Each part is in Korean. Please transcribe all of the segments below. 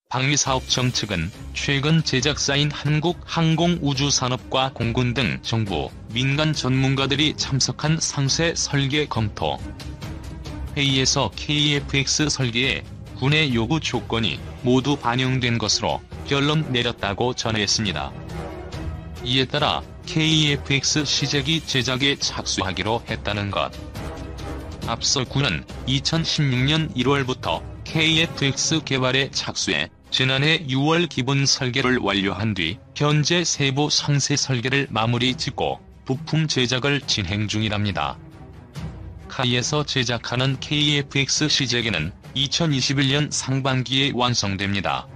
방위사업청 측은 최근 제작사인 한국항공우주산업과 공군 등 정부, 민간 전문가들이 참석한 상세 설계 검토 회의에서 KF-X 설계에 군의 요구 조건이 모두 반영된 것으로 결론 내렸다고 전했습니다. 이에 따라 KF-X 시제기 제작에 착수하기로 했다는 것. 앞서 군은 2016년 1월부터 KF-X 개발에 착수해 지난해 6월 기본 설계를 완료한 뒤 현재 세부 상세 설계를 마무리 짓고 부품 제작을 진행 중이랍니다. 카이에서 제작하는 KF-X 시제기는 2021년 상반기에 완성됩니다.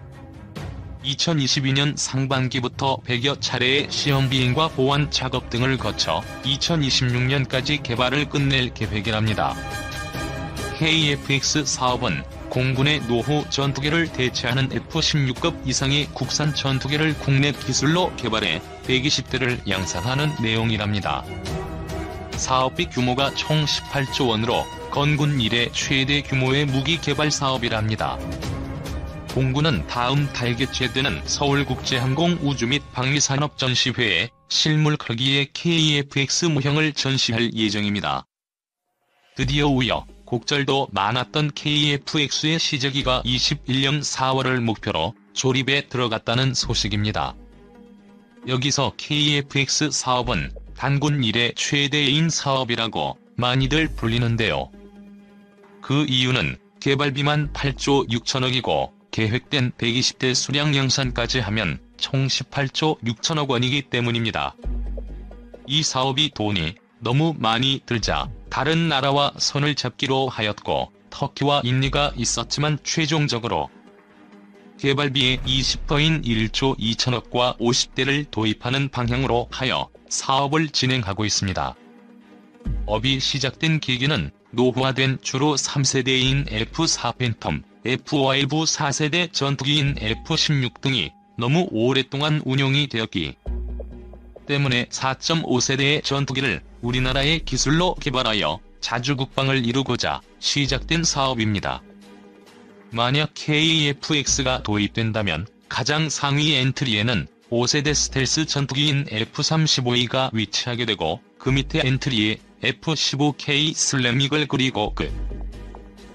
2022년 상반기부터 100여 차례의 시험 비행과 보완 작업 등을 거쳐 2026년까지 개발을 끝낼 계획이랍니다. KF-X 사업은 공군의 노후 전투기를 대체하는 F-16급 이상의 국산 전투기를 국내 기술로 개발해 120대를 양산하는 내용이랍니다. 사업비 규모가 총 18조 원으로 건군 이래 최대 규모의 무기 개발 사업이랍니다. 공군은 다음 달 개최되는 서울국제항공우주 및 방위산업 전시회에 실물 크기의 KF-X 모형을 전시할 예정입니다. 드디어 우여곡절도 많았던 KF-X의 시제기가 21년 4월을 목표로 조립에 들어갔다는 소식입니다. 여기서 KF-X 사업은 단군 이래 최대인 사업이라고 많이들 불리는데요. 그 이유는 개발비만 8조 6천억이고 계획된 120대 수량 양산까지 하면 총 18조 6천억 원이기 때문입니다. 이 사업이 돈이 너무 많이 들자 다른 나라와 손을 잡기로 하였고 터키와 인리가 있었지만 최종적으로 개발비의 20%인 1조 2천억과 50대를 도입하는 방향으로 하여 사업을 진행하고 있습니다. 업이 시작된 계기는 노후화된 주로 3세대인 F-4 팬텀, F-5 4세대 전투기인 F-16 등이 너무 오랫동안 운용이 되었기 때문에 4.5세대의 전투기를 우리나라의 기술로 개발하여 자주 국방을 이루고자 시작된 사업입니다. 만약 KF-X가 도입된다면 가장 상위 엔트리에는 5세대 스텔스 전투기인 F-35E가 위치하게 되고 그 밑에 엔트리에 F-15K 슬램이글 그리고 그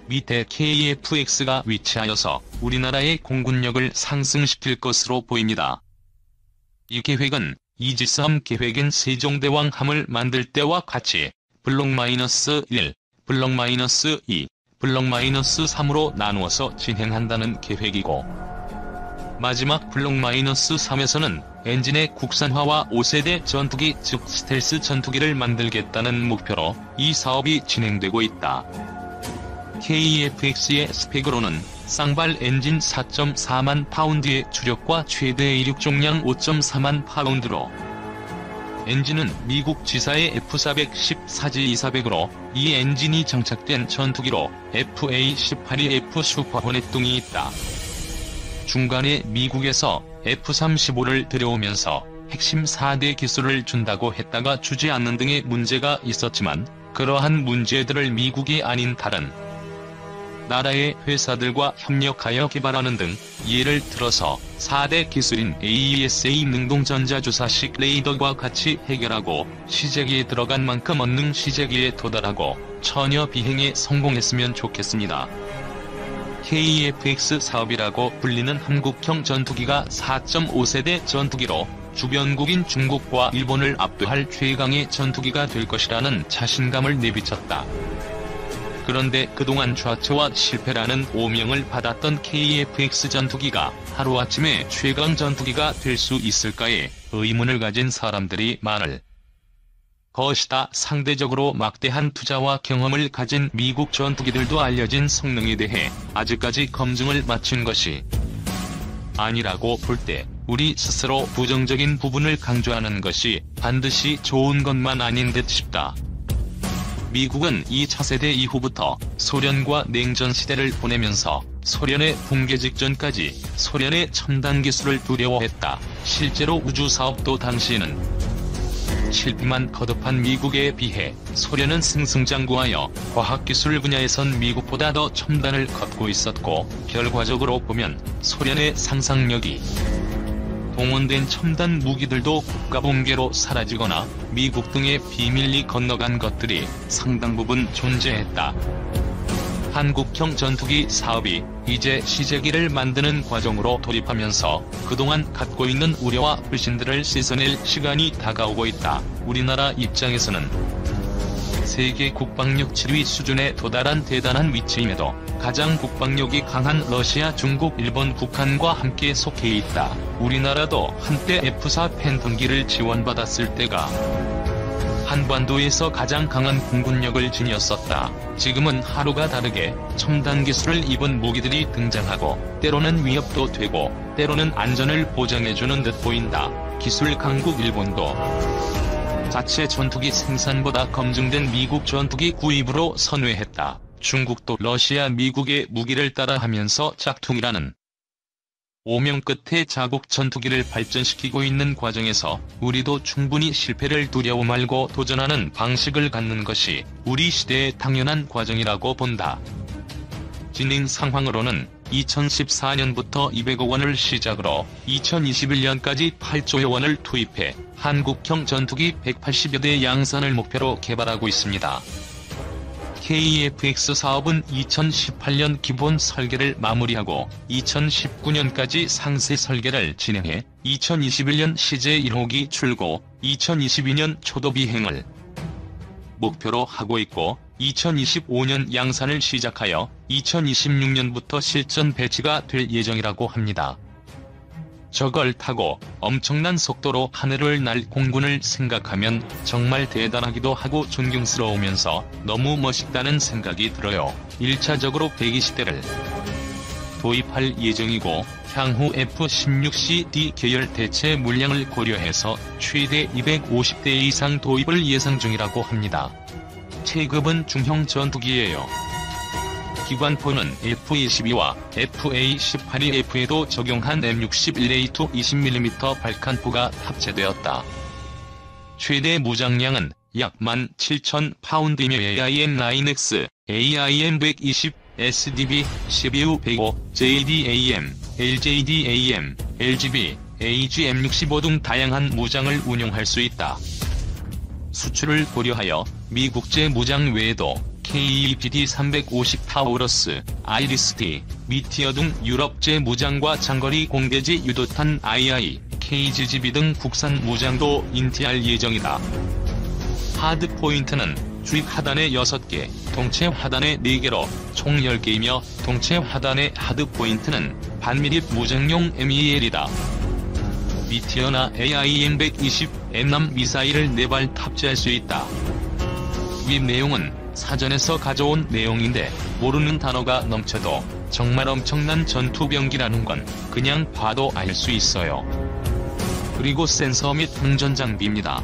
밑에 KF-X가 위치하여서 우리나라의 공군력을 상승시킬 것으로 보입니다. 이 계획은 이지스함 계획인 세종대왕함을 만들 때와 같이 블록 -1, 블록 -2, 블록 -3으로 나누어서 진행한다는 계획이고 마지막 블록 -3에서는 엔진의 국산화와 5세대 전투기 즉 스텔스 전투기를 만들겠다는 목표로 이 사업이 진행되고 있다. KF-X의 스펙으로는 쌍발 엔진 4.4만 파운드의 추력과 최대 이륙重량 5.4만 파운드로 엔진은 미국 지사의 F-410사지 2400으로 이 엔진이 장착된 전투기로 FA-18이 F 슈퍼 호넷 등이 있다. 중간에 미국에서 F-35를 들여오면서 핵심 4대 기술을 준다고 했다가 주지 않는 등의 문제가 있었지만 그러한 문제들을 미국이 아닌 다른 나라의 회사들과 협력하여 개발하는 등 예를 들어서 4대 기술인 AESA 능동전자주사식 레이더과 같이 해결하고 시제기에 들어간 만큼 얻는 시제기에 도달하고 처녀 비행에 성공했으면 좋겠습니다. KF-X 사업이라고 불리는 한국형 전투기가 4.5세대 전투기로 주변국인 중국과 일본을 압도할 최강의 전투기가 될 것이라는 자신감을 내비쳤다. 그런데 그동안 좌초와 실패라는 오명을 받았던 KF-X 전투기가 하루아침에 최강 전투기가 될 수 있을까에 의문을 가진 사람들이 많을 것이다. 상대적으로 막대한 투자와 경험을 가진 미국 전투기들도 알려진 성능에 대해 아직까지 검증을 마친 것이 아니라고 볼 때 우리 스스로 부정적인 부분을 강조하는 것이 반드시 좋은 것만 아닌 듯 싶다. 미국은 2차 세대 이후부터 소련과 냉전 시대를 보내면서 소련의 붕괴 직전까지 소련의 첨단 기술을 두려워했다. 실제로 우주 사업도 당시에는 실패만 거듭한 미국에 비해 소련은 승승장구하여 과학기술 분야에선 미국보다 더 첨단을 걷고 있었고, 결과적으로 보면 소련의 상상력이 동원된 첨단 무기들도 국가범죄로 사라지거나 미국 등에 비밀리 건너간 것들이 상당 부분 존재했다. 한국형 전투기 사업이 이제 시제기를 만드는 과정으로 돌입하면서 그동안 갖고 있는 우려와 불신들을 씻어낼 시간이 다가오고 있다. 우리나라 입장에서는 세계 국방력 7위 수준에 도달한 대단한 위치임에도 가장 국방력이 강한 러시아, 중국, 일본, 북한과 함께 속해 있다. 우리나라도 한때 F-4 팬텀기를 지원받았을 때가 한반도에서 가장 강한 공군력을 지녔었다. 지금은 하루가 다르게 첨단 기술을 입은 무기들이 등장하고 때로는 위협도 되고 때로는 안전을 보장해주는 듯 보인다. 기술 강국 일본도 자체 전투기 생산보다 검증된 미국 전투기 구입으로 선회했다. 중국도 러시아, 미국의 무기를 따라하면서 짝퉁이라는 오명 끝에 자국 전투기를 발전시키고 있는 과정에서 우리도 충분히 실패를 두려워 말고 도전하는 방식을 갖는 것이 우리 시대의 당연한 과정이라고 본다. 진행 상황으로는 2014년부터 200억 원을 시작으로 2021년까지 8조여 원을 투입해 한국형 전투기 180여 대 양산을 목표로 개발하고 있습니다. KF-X 사업은 2018년 기본 설계를 마무리하고 2019년까지 상세 설계를 진행해 2021년 시제 1호기 출고, 2022년 초도 비행을 목표로 하고 있고 2025년 양산을 시작하여 2026년부터 실전 배치가 될 예정이라고 합니다. 저걸 타고 엄청난 속도로 하늘을 날 공군을 생각하면 정말 대단하기도 하고 존경스러우면서 너무 멋있다는 생각이 들어요. 1차적으로 120대를 도입할 예정이고 향후 F-16CD 계열 대체 물량을 고려해서 최대 250대 이상 도입을 예상 중이라고 합니다. 체급은 중형 전투기예요. 기관포는 F-22와 FA-18EF에도 적용한 M61A2 20mm 발칸포가 탑재되었다. 최대 무장량은 약 17,000파운드이며 AIM-9X, AIM-120, SDB, CBU-105, JDAM, LJDAM, LGB, AGM-65 등 다양한 무장을 운용할 수 있다. 수출을 고려하여 미국제 무장 외에도 KEPD-350 타우러스, 아이리스-T, 미티어 등 유럽제 무장과 장거리 공대지 유도탄 II, KGGB 등 국산 무장도 인티할 예정이다. 하드포인트는 주입 하단에 6개, 동체 하단에 4개로 총 10개이며 동체 하단의 하드포인트는 반미립 무장용 MEL이다. 미티어나 AIM-120, M-남 미사일을 4발 탑재할 수 있다. 위 내용은 사전에서 가져온 내용인데 모르는 단어가 넘쳐도 정말 엄청난 전투병기라는 건 그냥 봐도 알 수 있어요. 그리고 센서 및 통전 장비입니다.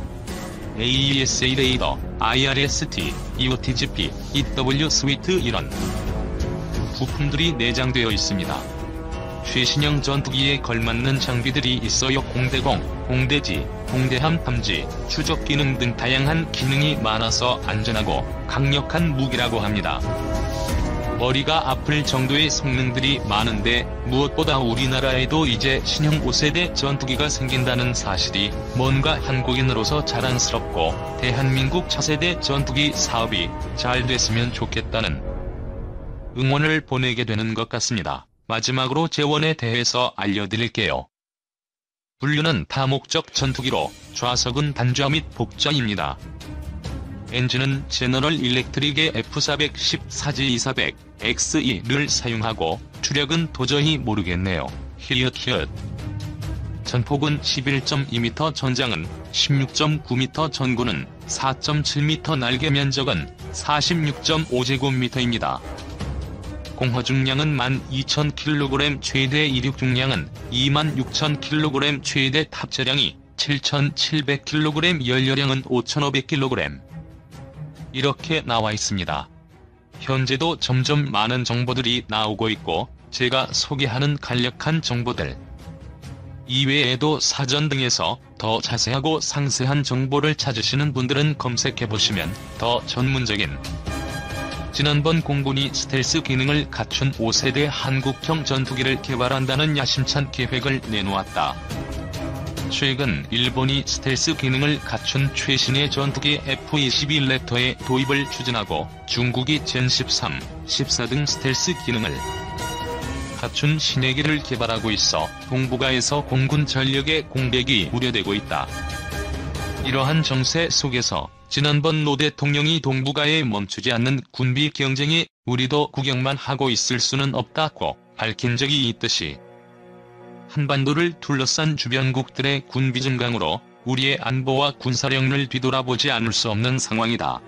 AESA 레이더, IRST, EOTGP, EW 스위트 이런 부품들이 내장되어 있습니다. 최신형 전투기에 걸맞는 장비들이 있어요. 공대공, 공대지, 공대함 탐지, 추적 기능 등 다양한 기능이 많아서 안전하고 강력한 무기라고 합니다. 머리가 아플 정도의 성능들이 많은데 무엇보다 우리나라에도 이제 신형 5세대 전투기가 생긴다는 사실이 뭔가 한국인으로서 자랑스럽고 대한민국 차세대 전투기 사업이 잘 됐으면 좋겠다는 응원을 보내게 되는 것 같습니다. 마지막으로 재원에 대해서 알려드릴게요. 분류는 다목적 전투기로 좌석은 단좌 및 복좌입니다. 엔진은 제너럴 일렉트릭의 F410-4G2400 XE를 사용하고 추력은 도저히 모르겠네요. 히읗. 전폭은 11.2m, 전장은 16.9m, 전구는 4.7m, 날개 면적은 46.5제곱미터입니다. 공허 중량은 12,000kg, 최대 이륙 중량은 26,000kg, 최대 탑재량이 7,700kg, 연료량은 5,500kg. 이렇게 나와 있습니다. 현재도 점점 많은 정보들이 나오고 있고 제가 소개하는 간략한 정보들 이외에도 사전 등에서 더 자세하고 상세한 정보를 찾으시는 분들은 검색해보시면 더 전문적인 지난번 공군이 스텔스 기능을 갖춘 5세대 한국형 전투기를 개발한다는 야심찬 계획을 내놓았다. 최근 일본이 스텔스 기능을 갖춘 최신의 전투기 F-22 랩터의 도입을 추진하고 중국이 젠 13, 14 등 스텔스 기능을 갖춘 신해기를 개발하고 있어 동북아에서 공군 전력의 공백이 우려되고 있다. 이러한 정세 속에서 지난번 노 대통령이 동북아에 멈추지 않는 군비 경쟁에 우리도 구경만 하고 있을 수는 없다고 밝힌 적이 있듯이 한반도를 둘러싼 주변국들의 군비 증강으로 우리의 안보와 군사력을 뒤돌아보지 않을 수 없는 상황이다.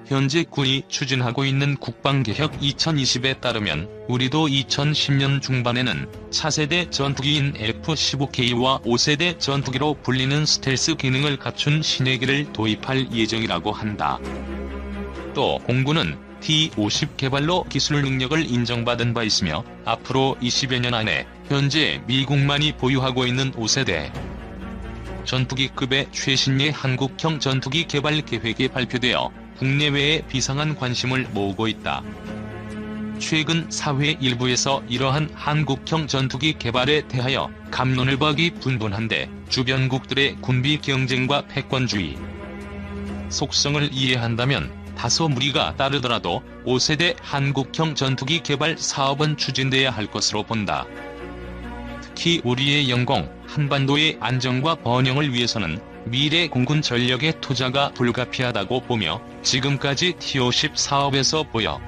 현재 군이 추진하고 있는 국방개혁 2020에 따르면 우리도 2010년 중반에는 차세대 전투기인 F-15K와 5세대 전투기로 불리는 스텔스 기능을 갖춘 신해기를 도입할 예정이라고 한다. 또 공군은 T-50 개발로 기술 능력을 인정받은 바 있으며 앞으로 20여 년 안에 현재 미국만이 보유하고 있는 5세대 전투기급의 최신의 한국형 전투기 개발 계획이 발표되어 국내외에 비상한 관심을 모으고 있다. 최근 사회 일부에서 이러한 한국형 전투기 개발에 대하여 갑론을 박이 분분한데 주변국들의 군비 경쟁과 패권주의 속성을 이해한다면 다소 무리가 따르더라도 5세대 한국형 전투기 개발 사업은 추진돼야 할 것으로 본다. 특히 우리의 영공, 한반도의 안정과 번영을 위해서는 미래 공군 전력의 투자가 불가피하다고 보며 지금까지 T-50 사업에서 보여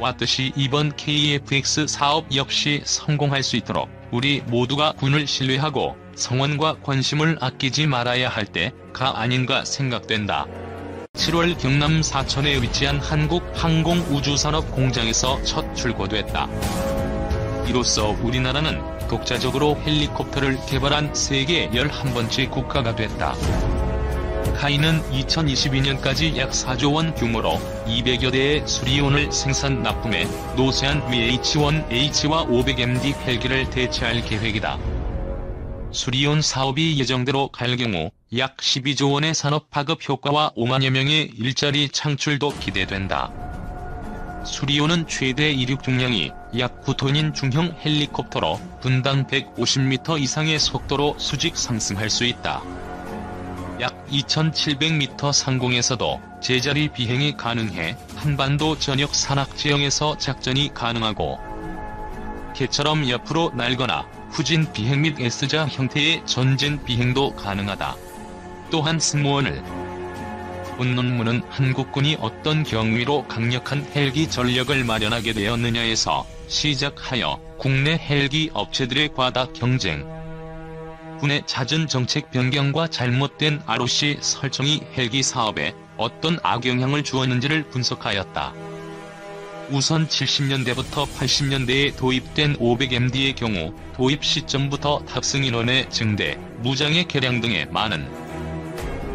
왔듯이 이번 KF-X 사업 역시 성공할 수 있도록 우리 모두가 군을 신뢰하고 성원과 관심을 아끼지 말아야 할 때가 아닌가 생각된다. 7월 경남 사천에 위치한 한국 항공우주산업 공장에서 첫 출고됐다. 이로써 우리나라는 독자적으로 헬리콥터를 개발한 세계 11번째 국가가 됐다. 카이는 2022년까지 약 4조 원 규모로 200여 대의 수리온을 생산 납품해 노세한 VH-1H와 500MD 헬기를 대체할 계획이다. 수리온 사업이 예정대로 갈 경우 약 12조 원의 산업 파급 효과와 5만여 명의 일자리 창출도 기대된다. 수리온은 최대 이륙 중량이 약 9톤인 중형 헬리콥터로 분당 150m 이상의 속도로 수직 상승할 수 있다. 약 2700m 상공에서도 제자리 비행이 가능해 한반도 전역 산악 지형에서 작전이 가능하고 개처럼 옆으로 날거나 후진 비행 및 S자 형태의 전진 비행도 가능하다. 또한 승무원을 본 논문은 한국군이 어떤 경위로 강력한 헬기 전력을 마련하게 되었느냐에서 시작하여 국내 헬기 업체들의 과다 경쟁, 군의 잦은 정책 변경과 잘못된 ROC 설정이 헬기 사업에 어떤 악영향을 주었는지를 분석하였다. 우선 70년대부터 80년대에 도입된 500MD의 경우 도입 시점부터 탑승 인원의 증대, 무장의 개량 등의 많은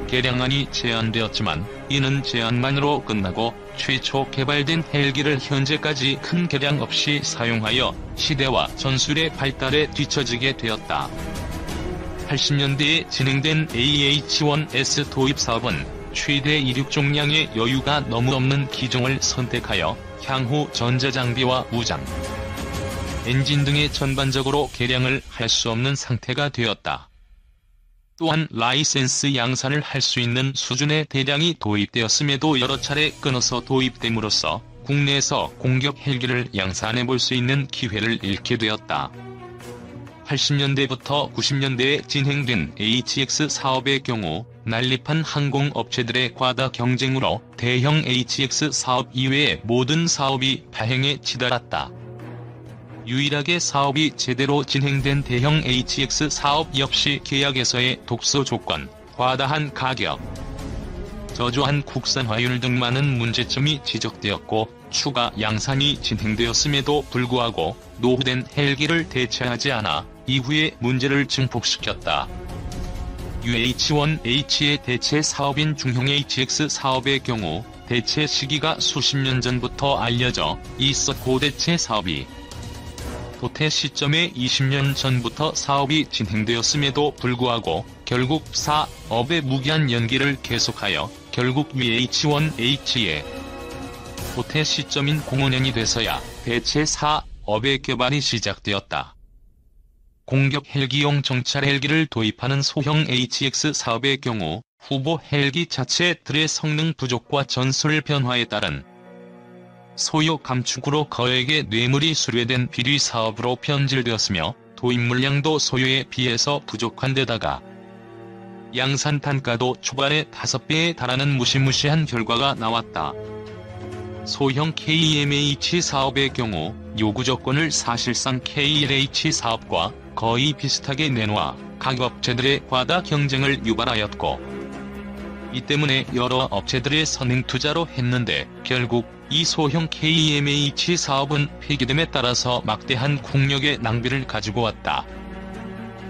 개량안이 제안되었지만 이는 제안만으로 끝나고 최초 개발된 헬기를 현재까지 큰 개량 없이 사용하여 시대와 전술의 발달에 뒤처지게 되었다. 80년대에 진행된 AH-1S 도입 사업은 최대 이륙 종량의 여유가 너무 없는 기종을 선택하여 향후 전자장비와 무장, 엔진 등의 전반적으로 개량을 할 수 없는 상태가 되었다. 또한 라이센스 양산을 할 수 있는 수준의 대량이 도입되었음에도 여러 차례 끊어서 도입됨으로써 국내에서 공격 헬기를 양산해 볼 수 있는 기회를 잃게 되었다. 80년대부터 90년대에 진행된 HX 사업의 경우 난립한 항공업체들의 과다 경쟁으로 대형 HX 사업 이외의 모든 사업이 파행에 치달았다. 유일하게 사업이 제대로 진행된 대형 HX 사업 역시 계약에서의 독소 조건, 과다한 가격, 저조한 국산화율 등 많은 문제점이 지적되었고 추가 양산이 진행되었음에도 불구하고 노후된 헬기를 대체하지 않아 이후에 문제를 증폭시켰다. UH-1H의 대체 사업인 중형 HX 사업의 경우 대체 시기가 수십 년 전부터 알려져 있었고 대체 사업이 도태 시점에 20년 전부터 사업이 진행되었음에도 불구하고 결국 사업의 무기한 연기를 계속하여 결국 UH-1H의 도태 시점인 05년이 돼서야 대체 사업의 개발이 시작되었다. 공격 헬기용 정찰 헬기를 도입하는 소형 HX 사업의 경우 후보 헬기 자체들의 성능 부족과 전술 변화에 따른 소요 감축으로 거액의 뇌물이 수뢰된 비리 사업으로 변질되었으며 도입 물량도 소요에 비해서 부족한 데다가 양산 단가도 초반에 5배에 달하는 무시무시한 결과가 나왔다. 소형 KMH 사업의 경우 요구 조건을 사실상 KLH 사업과 거의 비슷하게 내놓아 각 업체들의 과다 경쟁을 유발하였고 이 때문에 여러 업체들의 선행 투자로 했는데 결국 이 소형 KMH 사업은 폐기됨에 따라서 막대한 국력의 낭비를 가지고 왔다.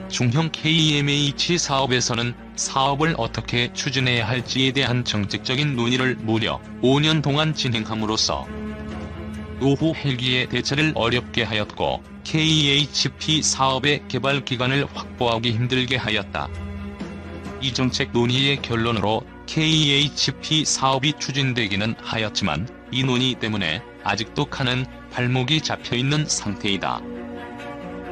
중형 KMH 사업에서는 사업을 어떻게 추진해야 할지에 대한 정책적인 논의를 무려 5년 동안 진행함으로써 노후 헬기의 대체를 어렵게 하였고 KHP 사업의 개발 기간을 확보하기 힘들게 하였다. 이 정책 논의의 결론으로 KHP 사업이 추진되기는 하였지만 이 논의 때문에 아직도 칸은 발목이 잡혀있는 상태이다.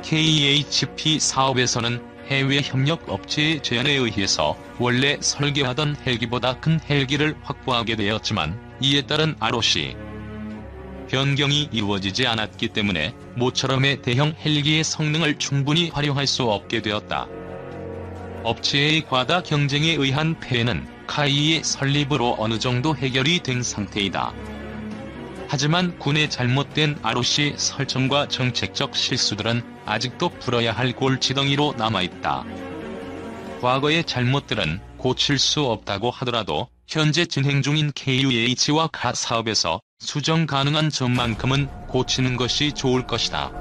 KHP 사업에서는 해외 협력 업체의 제안에 의해서 원래 설계하던 헬기보다 큰 헬기를 확보하게 되었지만 이에 따른 ROC 변경이 이루어지지 않았기 때문에 모처럼의 대형 헬기의 성능을 충분히 활용할 수 없게 되었다. 업체의 과다 경쟁에 의한 폐해는 카이의 설립으로 어느 정도 해결이 된 상태이다. 하지만 군의 잘못된 ROC 설정과 정책적 실수들은 아직도 풀어야 할 골치덩이로 남아있다. 과거의 잘못들은 고칠 수 없다고 하더라도 현재 진행 중인 KUH와 가 사업에서 수정 가능한 점만큼은 고치는 것이 좋을 것이다.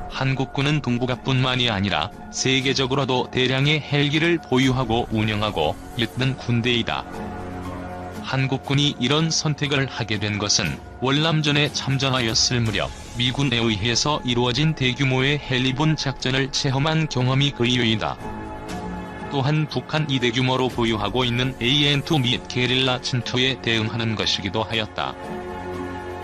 한국군은 동북아뿐만이 아니라 세계적으로도 대량의 헬기를 보유하고 운영하고 있는 군대이다. 한국군이 이런 선택을 하게 된 것은 월남전에 참전하였을 무렵 미군에 의해서 이루어진 대규모의 헬리본 작전을 체험한 경험이 그 이유이다. 또한 북한이 대규모로 보유하고 있는 AN2 및 게릴라 침투에 대응하는 것이기도 하였다.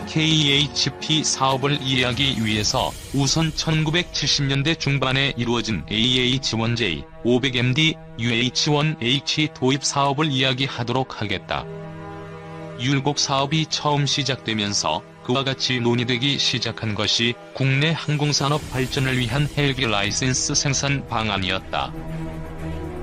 KHP 사업을 이해하기 위해서 우선 1970년대 중반에 이루어진 AH-1J, 500MD, UH-1H 도입 사업을 이야기하도록 하겠다. 율곡 사업이 처음 시작되면서 그와 같이 논의되기 시작한 것이 국내 항공산업 발전을 위한 헬기 라이센스 생산 방안이었다.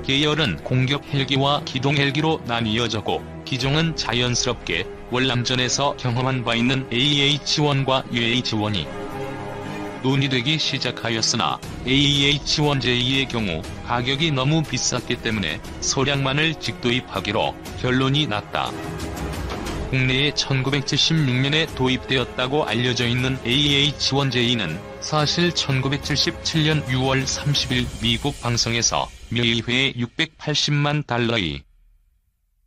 계열은 공격 헬기와 기동 헬기로 나뉘어졌고 기종은 자연스럽게 월남전에서 경험한 바 있는 AH-1과 UH-1이 논의되기 시작하였으나 AH-1J의 경우 가격이 너무 비쌌기 때문에 소량만을 직도입하기로 결론이 났다. 국내에 1976년에 도입되었다고 알려져 있는 AH-1J는 사실 1977년 6월 30일 미국 방송에서 매회에 680만 달러의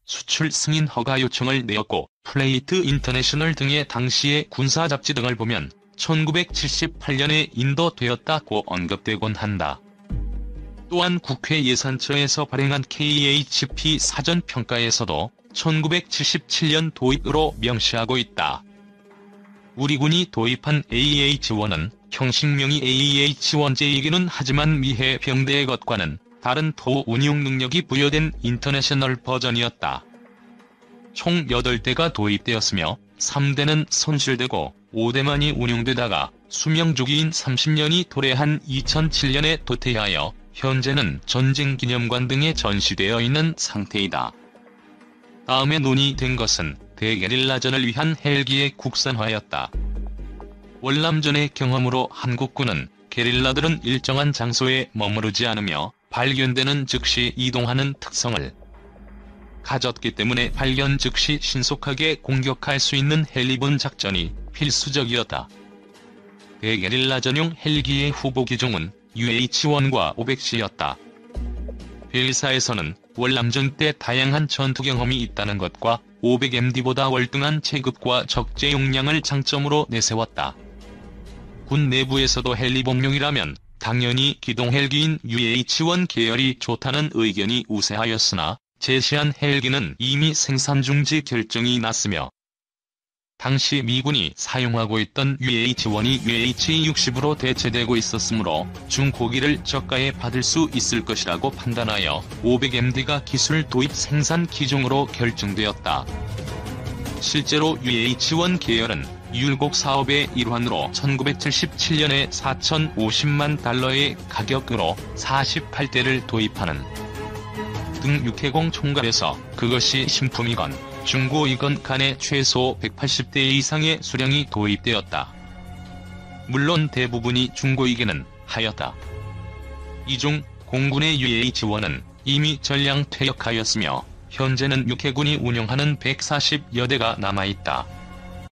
수출 승인 허가 요청을 내었고 플레이트 인터내셔널 등의 당시의 군사 잡지 등을 보면 1978년에 인도되었다고 언급되곤 한다. 또한 국회 예산처에서 발행한 KHP 사전평가에서도 1977년 도입으로 명시하고 있다. 우리 군이 도입한 AH-1은 형식명이 AH-1J이기는 하지만 미해 병대의 것과는 다른 도 운용 능력이 부여된 인터내셔널 버전이었다. 총 8대가 도입되었으며 3대는 손실되고 5대만이 운용되다가 수명 주기인 30년이 도래한 2007년에 도태하여 현재는 전쟁기념관 등에 전시되어 있는 상태이다. 다음에 논의된 것은 대게릴라전을 위한 헬기의 국산화였다. 월남전의 경험으로 한국군은 게릴라들은 일정한 장소에 머무르지 않으며 발견되는 즉시 이동하는 특성을 가졌기 때문에 발견 즉시 신속하게 공격할 수 있는 헬리본 작전이 필수적이었다. 대게릴라 전용 헬기의 후보 기종은 UH-1과 500C였다. 벨사에서는 월남전 때 다양한 전투 경험이 있다는 것과 500MD보다 월등한 체급과 적재 용량을 장점으로 내세웠다. 군 내부에서도 헬리범용이라면 당연히 기동 헬기인 UH-1 계열이 좋다는 의견이 우세하였으나 제시한 헬기는 이미 생산 중지 결정이 났으며 당시 미군이 사용하고 있던 UH-1이 UH-60으로 대체되고 있었으므로 중고기를 저가에 받을 수 있을 것이라고 판단하여 500MD가 기술 도입 생산 기종으로 결정되었다. 실제로 UH-1 계열은 율곡 사업의 일환으로 1977년에 4,050만 달러의 가격으로 48대를 도입하는 등 육해공 총괄에서 그것이 신품이건 중고이건 간에 최소 180대 이상의 수량이 도입되었다. 물론 대부분이 중고이기는 하였다. 이 중 공군의 UH-1은 이미 전량 퇴역하였으며 현재는 육해군이 운영하는 140여 대가 남아있다.